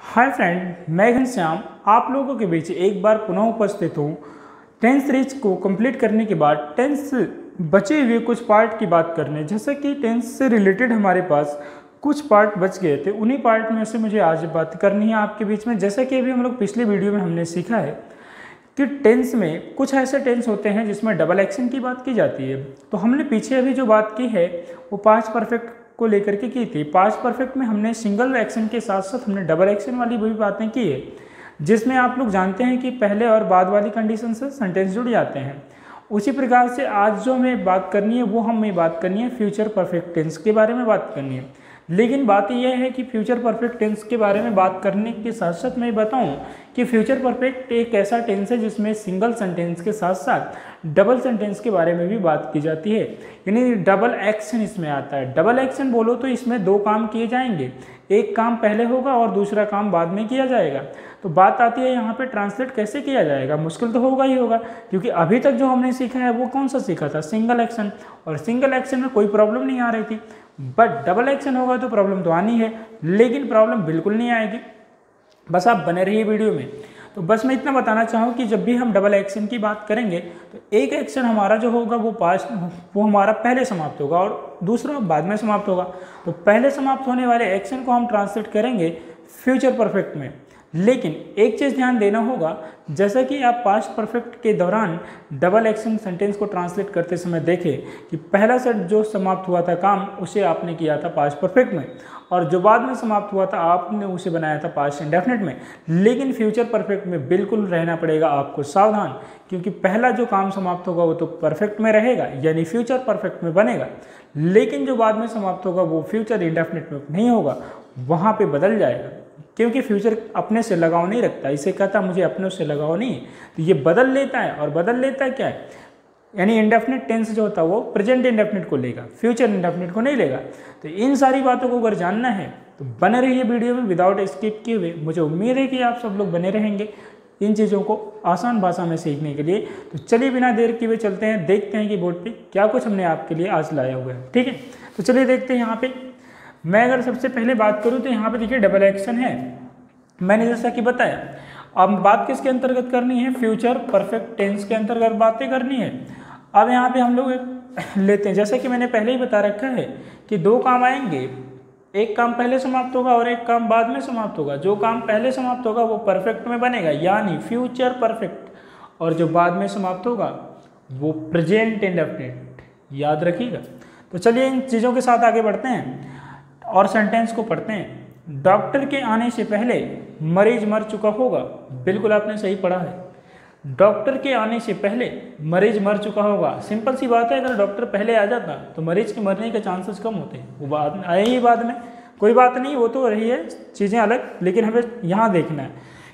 Hi friend, मैं घनश्याम आप लोगों के बीच एक बार पुनः उपस्थित हूँ। टेंथ सीरीज को कंप्लीट करने के बाद टेंथ से बचे हुए कुछ पार्ट की बात करने। जैसे कि टेंथ से रिलेटेड हमारे पास कुछ पार्ट बच गए थे, उन्हीं पार्ट में से मुझे आज बात करनी है आपके बीच में। जैसा कि अभी हम लोग पिछले वीडियो में हमने सीखा है कि टेंस में कुछ ऐसे टेंस होते हैं जिसमें डबल एक्शन की बात की जाती है। तो हमने पीछे अभी जो बात की है वो पास्ट परफेक्ट को लेकर के की थी। पास्ट परफेक्ट में हमने सिंगल एक्शन के साथ साथ हमने डबल एक्शन वाली भी बातें की है, जिसमें आप लोग जानते हैं कि पहले और बाद वाली कंडीशन से सेंटेंस जुड़ जाते हैं। उसी प्रकार से आज जो हमें बात करनी है वो हमें बात करनी है फ्यूचर परफेक्ट टेंस के बारे में बात करनी है। लेकिन बात यह है कि फ्यूचर परफेक्ट टेंस के बारे में बात करने के साथ साथ मैं बताऊं कि फ्यूचर परफेक्ट एक ऐसा टेंस है जिसमें सिंगल सेंटेंस के साथ साथ डबल सेंटेंस के बारे में भी बात की जाती है, यानी डबल एक्शन इसमें आता है। डबल एक्शन बोलो तो इसमें दो काम किए जाएंगे, एक काम पहले होगा और दूसरा काम बाद में किया जाएगा। तो बात आती है यहाँ पे ट्रांसलेट कैसे किया जाएगा। मुश्किल तो होगा ही होगा, क्योंकि अभी तक जो हमने सीखा है वो कौन सा सीखा था, सिंगल एक्शन। और सिंगल एक्शन में कोई प्रॉब्लम नहीं आ रही थी, बट डबल एक्शन होगा तो प्रॉब्लम तो आनी है, लेकिन प्रॉब्लम बिल्कुल नहीं आएगी। बस आप बने रहिए वीडियो में। तो बस मैं इतना बताना चाहूँ कि जब भी हम डबल एक्शन की बात करेंगे तो एक एक्शन हमारा जो होगा वो हमारा पहले समाप्त होगा और दूसरा बाद में समाप्त होगा। तो पहले समाप्त होने वाले एक्शन को हम ट्रांसलेट करेंगे फ्यूचर परफेक्ट में। लेकिन एक चीज़ ध्यान देना होगा, जैसा कि आप पास्ट परफेक्ट के दौरान डबल एक्शन सेंटेंस को ट्रांसलेट करते समय देखें कि पहला सेट जो समाप्त हुआ था काम उसे आपने किया था पास्ट परफेक्ट में, और जो बाद में समाप्त हुआ था आपने उसे बनाया था पास्ट इंडेफिनिट में। लेकिन फ्यूचर परफेक्ट में बिल्कुल रहना पड़ेगा आपको सावधान, क्योंकि पहला जो काम समाप्त होगा वो तो परफेक्ट में रहेगा, यानी फ्यूचर परफेक्ट में बनेगा। लेकिन जो बाद में समाप्त होगा वो फ्यूचर इंडेफिनिट में नहीं होगा, वहाँ पे बदल जाएगा, क्योंकि फ्यूचर अपने से लगाव नहीं रखता। इसे कहता मुझे अपने से लगाव नहीं है, तो ये बदल लेता है। और बदल लेता है क्या है, यानी इंडेफिनिट टेंस जो होता है वो प्रेजेंट इंडेफिनिट को लेगा, फ्यूचर इंडेफिनिट को नहीं लेगा। तो इन सारी बातों को अगर जानना है तो बने रहिए वीडियो में विदाउट स्किप किए हुए। मुझे उम्मीद है कि आप सब लोग बने रहेंगे इन चीज़ों को आसान भाषा में सीखने के लिए। तो चलिए बिना देर किए हुए चलते हैं, देखते हैं कि बोर्ड पे क्या कुछ हमने आपके लिए आज लाया हुआ है। ठीक है, तो चलिए देखते हैं। यहाँ पे मैं अगर सबसे पहले बात करूँ तो यहाँ पे देखिए डबल एक्शन है, मैंने जैसा कि बताया। अब बात किसके अंतर्गत करनी है, फ्यूचर परफेक्ट टेंस के अंतर्गत बातें करनी है। अब यहाँ पे हम लोग लेते हैं, जैसे कि मैंने पहले ही बता रखा है कि दो काम आएंगे, एक काम पहले समाप्त होगा और एक काम बाद में समाप्त होगा। जो काम पहले समाप्त होगा वो परफेक्ट में बनेगा, यानी फ्यूचर परफेक्ट, और जो बाद में समाप्त होगा वो प्रेजेंट इंडेफिनिट। याद रखिएगा। तो चलिए इन चीज़ों के साथ आगे बढ़ते हैं और सेंटेंस को पढ़ते हैं। डॉक्टर के आने से पहले मरीज मर चुका होगा। बिल्कुल आपने सही पढ़ा है, डॉक्टर के आने से पहले मरीज मर चुका होगा। सिंपल सी बात है, अगर डॉक्टर पहले आ जाता तो मरीज के मरने के चांसेस कम होते हैं। वो बाद आए ही बाद में, कोई बात नहीं, वो तो रही है चीज़ें अलग, लेकिन हमें यहाँ देखना है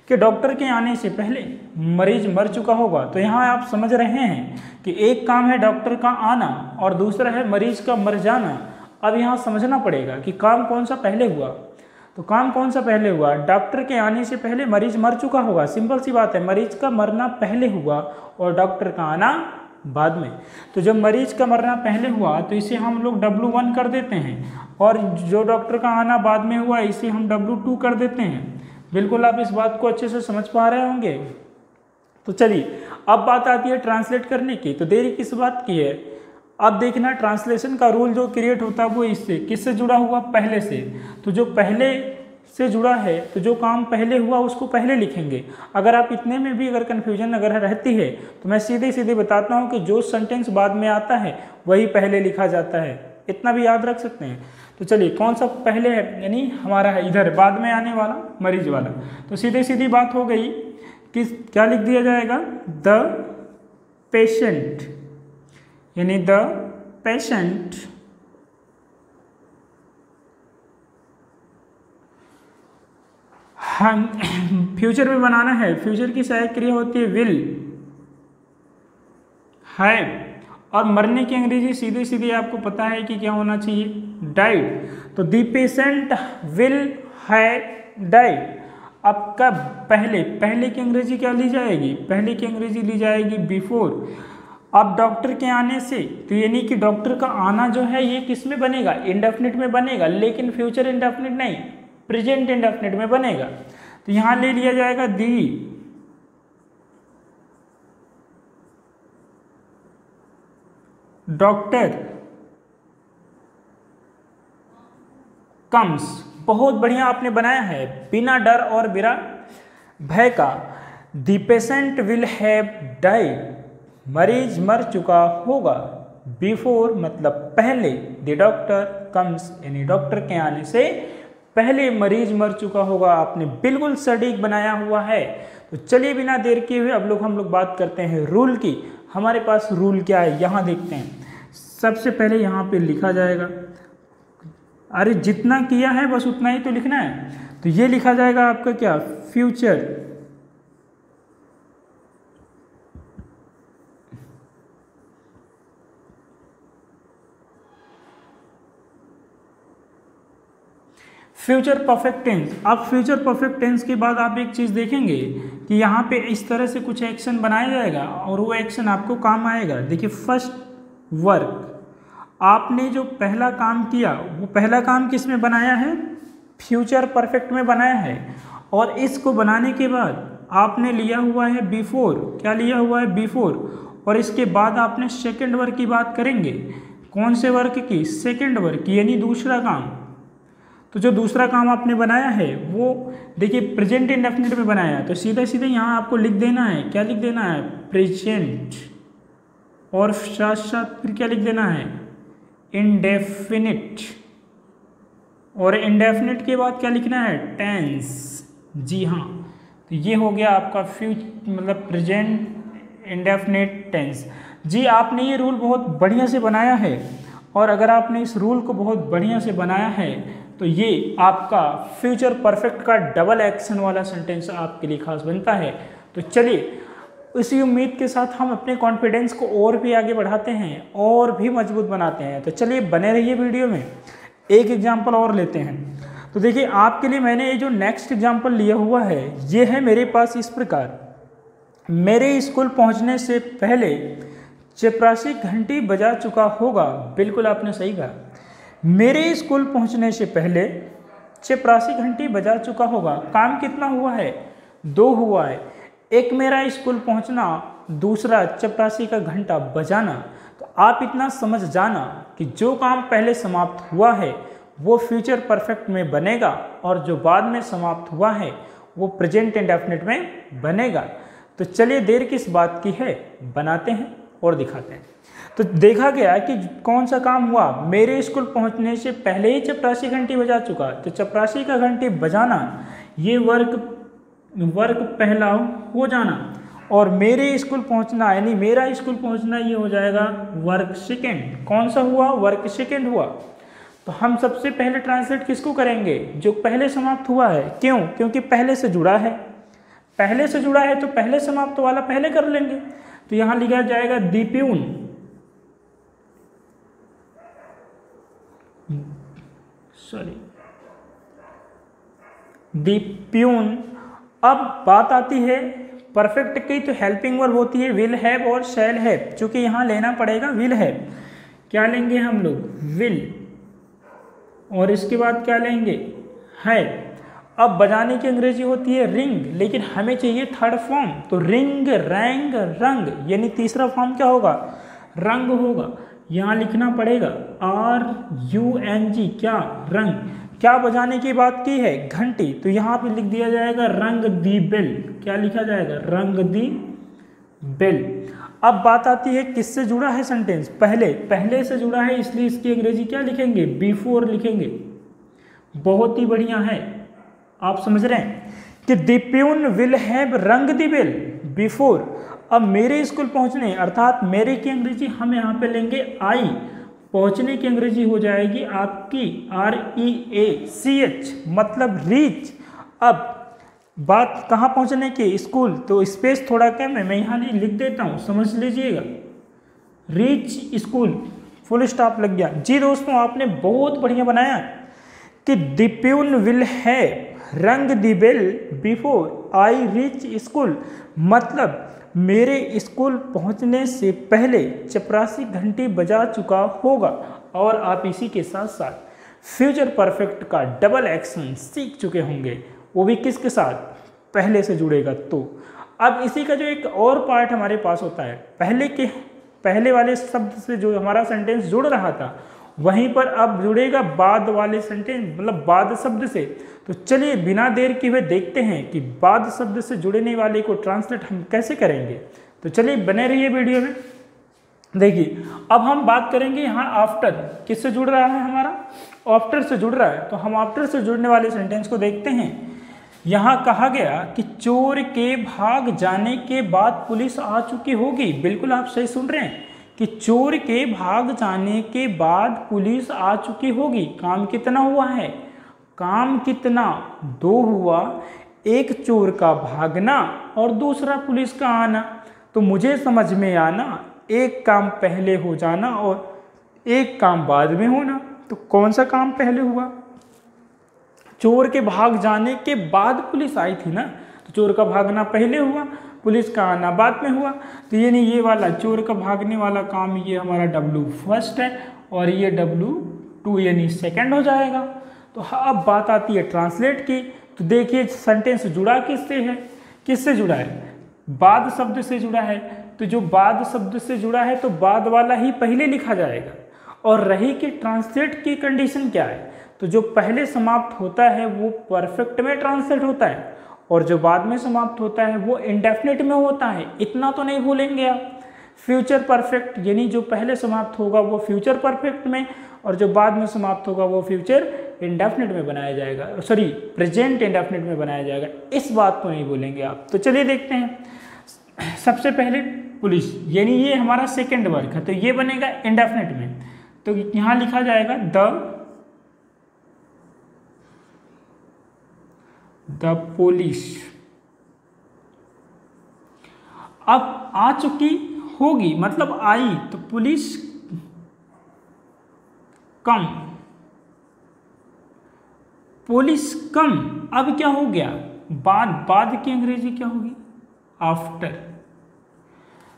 कि डॉक्टर के आने से पहले मरीज मर चुका होगा। तो यहाँ आप समझ रहे हैं कि एक काम है डॉक्टर का आना और दूसरा है मरीज का मर जाना। अब यहाँ समझना पड़ेगा कि काम कौन सा पहले हुआ। तो काम कौन सा पहले हुआ, डॉक्टर के आने से पहले मरीज मर चुका होगा। सिंपल सी बात है, मरीज का मरना पहले हुआ और डॉक्टर का आना बाद में। तो जब मरीज का मरना पहले हुआ तो इसे हम लोग W1 कर देते हैं, और जो डॉक्टर का आना बाद में हुआ इसे हम W2 कर देते हैं। बिल्कुल आप इस बात को अच्छे से समझ पा रहे होंगे। तो चलिए अब बात आती है ट्रांसलेट करने की। तो देरी किस बात की है, अब देखना ट्रांसलेशन का रूल जो क्रिएट होता है वो इससे किससे जुड़ा हुआ, पहले से। तो जो पहले से जुड़ा है तो जो काम पहले हुआ उसको पहले लिखेंगे। अगर आप इतने में भी अगर कन्फ्यूजन अगर रहती है तो मैं सीधे सीधे बताता हूँ कि जो सेंटेंस बाद में आता है वही पहले लिखा जाता है, इतना भी याद रख सकते हैं। तो चलिए कौन सा पहले है, यानी हमारा है इधर बाद में आने वाला मरीज वाला। तो सीधे सीधी बात हो गई कि क्या लिख दिया जाएगा, द पेशेंट, यानी द पेशेंट हम फ्यूचर में बनाना है। फ्यूचर की सहायक क्रिया होती है विल, हैव, और मरने की अंग्रेजी सीधे सीधे आपको पता है कि क्या होना चाहिए, डाइड। तो the patient will have died. अब कब, पहले, पहले की अंग्रेजी क्या ली जाएगी, पहले की अंग्रेजी ली जाएगी बिफोर। अब डॉक्टर के आने से, तो यानी कि डॉक्टर का आना जो है ये किस में बनेगा, इंडेफिनिट में बनेगा, लेकिन फ्यूचर इंडेफिनिट नहीं, प्रेजेंट इंडेफिनिट में बनेगा। तो यहाँ ले लिया जाएगा दी डॉक्टर कम्स। बहुत बढ़िया आपने बनाया है, बिना डर और बिना भय का। The patient will have died, मरीज मर चुका होगा। बिफोर मतलब पहले, द डॉक्टर कम्स यानी डॉक्टर के आने से पहले मरीज मर चुका होगा। आपने बिल्कुल सटीक बनाया हुआ है। तो चलिए बिना देर किए हुए अब हम लोग बात करते हैं रूल की। हमारे पास रूल क्या है यहाँ देखते हैं। सबसे पहले यहाँ पे लिखा जाएगा, अरे जितना किया है बस उतना ही तो लिखना है। तो ये लिखा जाएगा आपका क्या, फ्यूचर फ्यूचर परफेक्ट टेंस। अब फ्यूचर परफेक्ट टेंस के बाद आप एक चीज़ देखेंगे कि यहाँ पे इस तरह से कुछ एक्शन बनाया जाएगा और वो एक्शन आपको काम आएगा। देखिए फर्स्ट वर्क, आपने जो पहला काम किया वो पहला काम किस में बनाया है, फ्यूचर परफेक्ट में बनाया है। और इसको बनाने के बाद आपने लिया हुआ है बिफोर, क्या लिया हुआ है, बिफोर। और इसके बाद आपने सेकेंड वर्क की बात करेंगे। कौन से वर्क की, सेकेंड वर्क यानी दूसरा काम। तो जो दूसरा काम आपने बनाया है वो देखिए प्रेजेंट इंडेफिनिट में बनाया है। तो सीधे सीधे यहाँ आपको लिख देना है, क्या लिख देना है, प्रेजेंट। और साथ साथ फिर क्या लिख देना है, इंडेफिनिट। और इंडेफिनिट के बाद क्या लिखना है, टेंस। जी हाँ, तो ये हो गया आपका मतलब प्रेजेंट इंडेफिनिट टेंस। जी आपने ये रूल बहुत बढ़िया से बनाया है। और अगर आपने इस रूल को बहुत बढ़िया से बनाया है तो ये आपका फ्यूचर परफेक्ट का डबल एक्शन वाला सेंटेंस आपके लिए खास बनता है। तो चलिए इसी उम्मीद के साथ हम अपने कॉन्फिडेंस को और भी आगे बढ़ाते हैं और भी मजबूत बनाते हैं। तो चलिए बने रहिए वीडियो में। एक एग्जाम्पल और लेते हैं। तो देखिए आपके लिए मैंने ये जो नेक्स्ट एग्जाम्पल लिया हुआ है ये है मेरे पास इस प्रकार, मेरे स्कूल पहुंचने से पहले चपरासी घंटी बजा चुका होगा। बिल्कुल आपने सही कहा, मेरे स्कूल पहुंचने से पहले चपरासी घंटी बजा चुका होगा। काम कितना हुआ है, 2 हुआ है। एक मेरा स्कूल पहुंचना, दूसरा चपरासी का घंटा बजाना। तो आप इतना समझ जाना कि जो काम पहले समाप्त हुआ है वो फ्यूचर परफेक्ट में बनेगा और जो बाद में समाप्त हुआ है वो प्रेजेंट इंडेफिनिट में बनेगा। तो चलिए देर किस बात की है, बनाते हैं और दिखाते हैं। तो देखा गया कि कौन सा काम हुआ, मेरे स्कूल पहुंचने से पहले ही चपरासी घंटी बजा चुका। तो चपरासी का घंटी बजाना ये वर्क पहला हो जाना। और मेरे स्कूल पहुंचना यानी मेरा स्कूल पहुंचना ये हो जाएगा वर्क सेकेंड। कौन सा हुआ, वर्क सेकेंड हुआ। तो हम सबसे पहले ट्रांसलेट किसको करेंगे, जो पहले समाप्त हुआ है। क्यों, क्योंकि पहले से जुड़ा है, पहले से जुड़ा है तो पहले समाप्त वाला पहले कर लेंगे। तो यहां लिखा जाएगा दीप्यून, दीप्यून। अब बात आती है परफेक्ट की, तो हेल्पिंग वर्ब होती है विल हैव और शैल हैव। चूंकि यहां लेना पड़ेगा विल हैव, क्या लेंगे हम लोग, विल। और इसके बाद क्या लेंगे, है। अब बजाने की अंग्रेजी होती है रिंग, लेकिन हमें चाहिए थर्ड फॉर्म। तो रिंग, रैंग, रंग, यानी तीसरा फॉर्म क्या होगा, रंग होगा। यहाँ लिखना पड़ेगा RUNG, क्या, रंग। क्या बजाने की बात की है, घंटी। तो यहाँ पे लिख दिया जाएगा रंग दी बेल। क्या लिखा जाएगा, रंग दी बेल। अब बात आती है किससे जुड़ा है सेंटेंस, पहले से जुड़ा है, इसलिए इसकी अंग्रेजी क्या लिखेंगे, बिफोर लिखेंगे। बहुत ही बढ़िया है, आप समझ रहे हैं कि दीप्यून will have rung the bell before. अब मेरे स्कूल पहुंचने अर्थात मेरे की अंग्रेजी हम यहाँ पे लेंगे आई, पहुंचने की अंग्रेजी हो जाएगी आपकी REACH, मतलब रीच। अब बात कहाँ पहुंचने की, स्कूल। तो स्पेस थोड़ा कम है, मैं यहाँ लिख देता हूँ, समझ लीजिएगा, रीच स्कूल, फुल स्टॉप लग गया। जी दोस्तों आपने बहुत बढ़िया बनाया कि दीप्यून will have rung the bell before I reach school, मतलब मेरे स्कूल पहुंचने से पहले चपरासी घंटी बजा चुका होगा। और आप इसी के साथ साथ फ्यूचर परफेक्ट का डबल एक्शन सीख चुके होंगे, वो भी किसके साथ, पहले से जुड़ेगा तो। अब इसी का जो एक और पार्ट हमारे पास होता है, पहले वाले शब्द से जो हमारा सेंटेंस जुड़ रहा था वहीं पर अब जुड़ेगा बाद वाले सेंटेंस, मतलब बाद शब्द से। तो चलिए बिना देर किए हुए देखते हैं कि बाद शब्द से जुड़ने वाले को ट्रांसलेट हम कैसे करेंगे। तो चलिए बने रहिए वीडियो में। देखिए अब हम बात करेंगे यहाँ आफ्टर किससे जुड़ रहा है, हमारा आफ्टर से जुड़ रहा है। तो हम आफ्टर से जुड़ने वाले सेंटेंस को देखते हैं। यहाँ कहा गया कि चोर के भाग जाने के बाद पुलिस आ चुकी होगी। बिल्कुल आप सही सुन रहे हैं कि चोर के भाग जाने के बाद पुलिस आ चुकी होगी। काम कितना हुआ है, काम कितना, 2 हुआ। एक चोर का भागना और दूसरा पुलिस का आना। तो मुझे समझ में आना एक काम पहले हो जाना और एक काम बाद में होना। तो कौन सा काम पहले हुआ, चोर के भाग जाने के बाद पुलिस आई थी ना, तो चोर का भागना पहले हुआ, पुलिस का आना बाद में हुआ। तो यानी ये वाला चोर का भागने वाला काम ये हमारा W फर्स्ट है और ये W2 यानी सेकंड हो जाएगा। तो अब बात आती है ट्रांसलेट की। तो देखिए सेंटेंस जुड़ा किससे है, किससे जुड़ा है, बाद शब्द से जुड़ा है। तो जो बाद शब्द से जुड़ा है तो बाद वाला ही पहले लिखा जाएगा। और रही कि ट्रांसलेट की कंडीशन क्या है, तो जो पहले समाप्त होता है वो परफेक्ट में ट्रांसलेट होता है और जो बाद में समाप्त होता है वो इंडेफिनिट में होता है। इतना तो नहीं भूलेंगे आप। फ्यूचर परफेक्ट यानी जो पहले समाप्त होगा वो फ्यूचर परफेक्ट में और जो बाद में समाप्त होगा वो फ्यूचर इंडेफिनिट में बनाया जाएगा, सॉरी प्रेजेंट इंडेफिनिट में बनाया जाएगा। इस बात को नहीं भूलेंगे आप। तो चलिए देखते हैं। सबसे पहले पुलिस यानी ये हमारा सेकेंड वर्क है, तो ये बनेगा इंडेफिनिट में। तो यहाँ लिखा जाएगा द पुलिस। अब आ चुकी होगी मतलब आई, तो पुलिस कम, पुलिस कम। अब क्या हो गया, बाद की अंग्रेजी क्या होगी, after.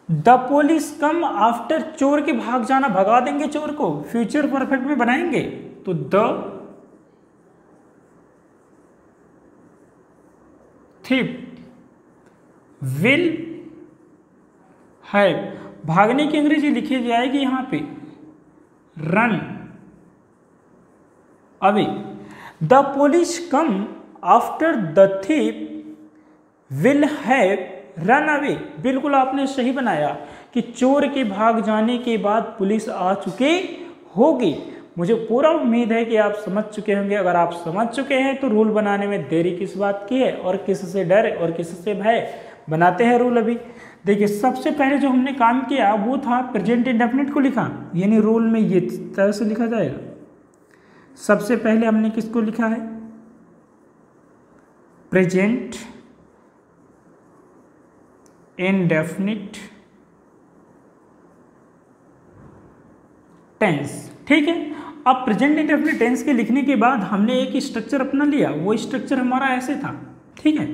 The police come after, चोर के भाग जाना, भगा देंगे चोर को, फ्यूचर परफेक्ट में बनाएंगे। तो द थिप विल हैव, भागने की अंग्रेजी लिखी जाएगी यहां पे run away. The police come after the thief will have run away. बिल्कुल आपने सही बनाया कि चोर के भाग जाने के बाद पुलिस आ चुके होगी। मुझे पूरा उम्मीद है कि आप समझ चुके होंगे। अगर आप समझ चुके हैं तो रूल बनाने में देरी किस बात की है और किससे डर और किससे भय। बनाते हैं रूल अभी। देखिए सबसे पहले जो हमने काम किया वो था प्रेजेंट इंडेफिनिट को लिखा, यानी रूल में ये तरह से लिखा जाएगा। सबसे पहले हमने किसको लिखा है, प्रेजेंट इंडेफिनिट टेंस। ठीक है, अब प्रेजेंट इंडेफिनिट टेंस के लिखने के बाद हमने एक स्ट्रक्चर अपना लिया। वो स्ट्रक्चर हमारा ऐसे था, ठीक है,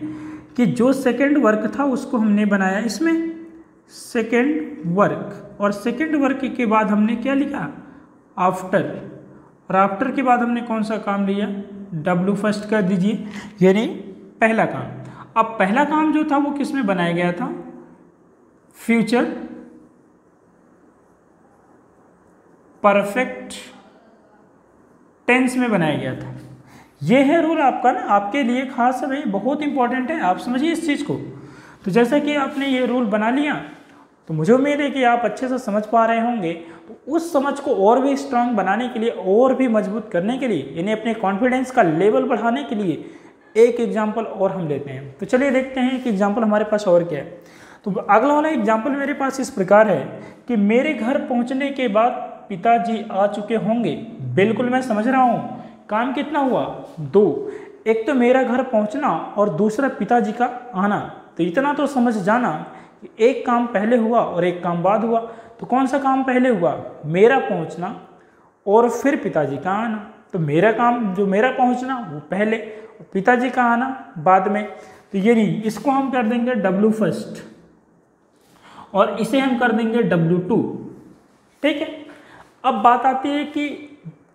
कि जो सेकंड वर्क था उसको हमने बनाया इसमें सेकंड वर्क, और सेकंड वर्क के बाद हमने क्या लिखा, आफ्टर, और आफ्टर के बाद हमने कौन सा काम लिया, W फर्स्ट कर दीजिए, यानी पहला काम। अब पहला काम जो था वो किस में बनाया गया था, फ्यूचर परफेक्ट टेंस में बनाया गया था। ये है रूल आपका ना, आपके लिए खास है भाई, बहुत इंपॉर्टेंट है, आप समझिए इस चीज़ को। तो जैसा कि आपने ये रूल बना लिया तो मुझे उम्मीद है कि आप अच्छे से समझ पा रहे होंगे। तो उस समझ को और भी स्ट्रांग बनाने के लिए, और भी मजबूत करने के लिए, यानी अपने कॉन्फिडेंस का लेवल बढ़ाने के लिए एक एग्जाम्पल और हम लेते हैं। तो चलिए देखते हैं कि एग्जाम्पल हमारे पास और क्या है। तो अगला वाला एग्जाम्पल मेरे पास इस प्रकार है कि मेरे घर पहुँचने के बाद पिताजी आ चुके होंगे। बिल्कुल मैं समझ रहा हूँ, काम कितना हुआ, 2। एक तो मेरा घर पहुँचना और दूसरा पिताजी का आना। तो इतना तो समझ जाना कि एक काम पहले हुआ और एक काम बाद हुआ। तो कौन सा काम पहले हुआ, मेरा पहुँचना और फिर पिताजी का आना। तो मेरा काम, जो मेरा पहुँचना वो पहले, पिताजी का आना बाद में। तो ये नहीं, इसको हम कर देंगे W फर्स्ट और इसे हम कर देंगे W2। ठीक है, अब बात आती है कि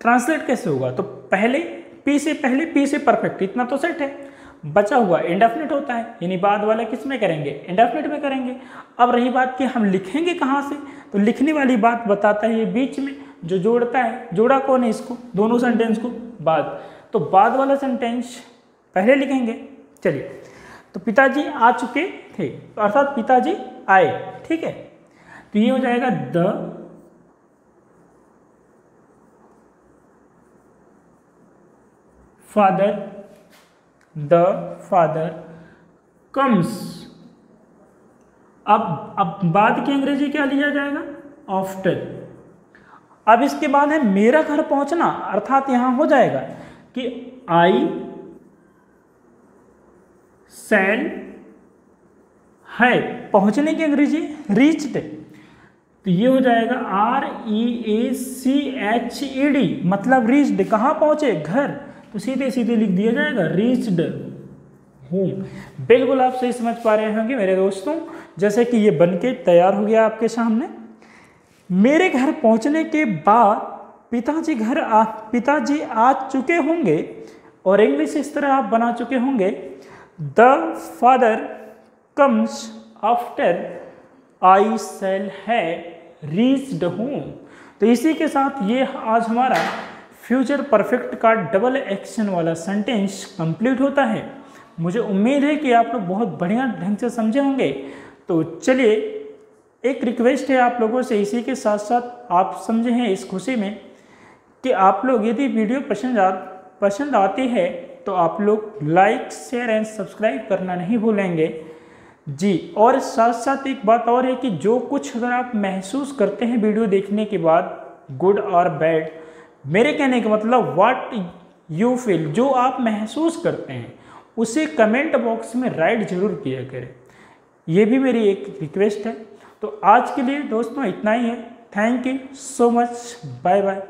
ट्रांसलेट कैसे होगा। तो पहले P से परफेक्ट, इतना तो सेट है। बचा हुआ इंडेफिनिट होता है, यानी बाद वाला किस में करेंगे, इंडेफिनिट में करेंगे। अब रही बात कि हम लिखेंगे कहाँ से, तो लिखने वाली बात बताता है ये बीच में जो जोड़ता है, जोड़ा कौन है इसको, दोनों सेंटेंस को, बाद। तो बाद वाला सेंटेंस पहले लिखेंगे। चलिए, तो पिताजी आ चुके थे, तो अर्थात पिताजी आए, ठीक है। तो ये हो जाएगा द फादर कम्स। अब बाद की अंग्रेजी क्या लिया जाएगा, आफ्टर। अब इसके बाद है मेरा घर पहुंचना, अर्थात यहां हो जाएगा कि आई शैल है, पहुंचने की अंग्रेजी रीच्ड। तो ये हो जाएगा REACHED, मतलब रीच्ड, कहाँ पहुंचे, घर। तो सीधे सीधे लिख दिया जाएगा रीच्ड होम। बिल्कुल आप सही समझ पा रहे होंगे मेरे दोस्तों, जैसे कि ये बनके तैयार हो गया आपके सामने। मेरे घर पहुंचने के बाद पिताजी आ चुके होंगे, और इंग्लिश इस तरह आप बना चुके होंगे, the father comes after I shall have reached home. तो इसी के साथ ये आज हमारा फ्यूचर परफेक्ट का डबल एक्शन वाला सेंटेंस कंप्लीट होता है। मुझे उम्मीद है कि आप लोग बहुत बढ़िया ढंग से समझे होंगे। तो चलिए, एक रिक्वेस्ट है आप लोगों से, इसी के साथ साथ आप समझे हैं इस खुशी में कि आप लोग यदि वीडियो पसंद आती है तो आप लोग लाइक, शेयर एंड सब्सक्राइब करना नहीं भूलेंगे जी। और साथ साथ एक बात और है कि जो कुछ अगर आप महसूस करते हैं वीडियो देखने के बाद, गुड और बैड, मेरे कहने का मतलब व्हाट यू फील, जो आप महसूस करते हैं उसे कमेंट बॉक्स में राइट जरूर किया करें। ये भी मेरी एक रिक्वेस्ट है। तो आज के लिए दोस्तों इतना ही है। Thank you so much, bye bye.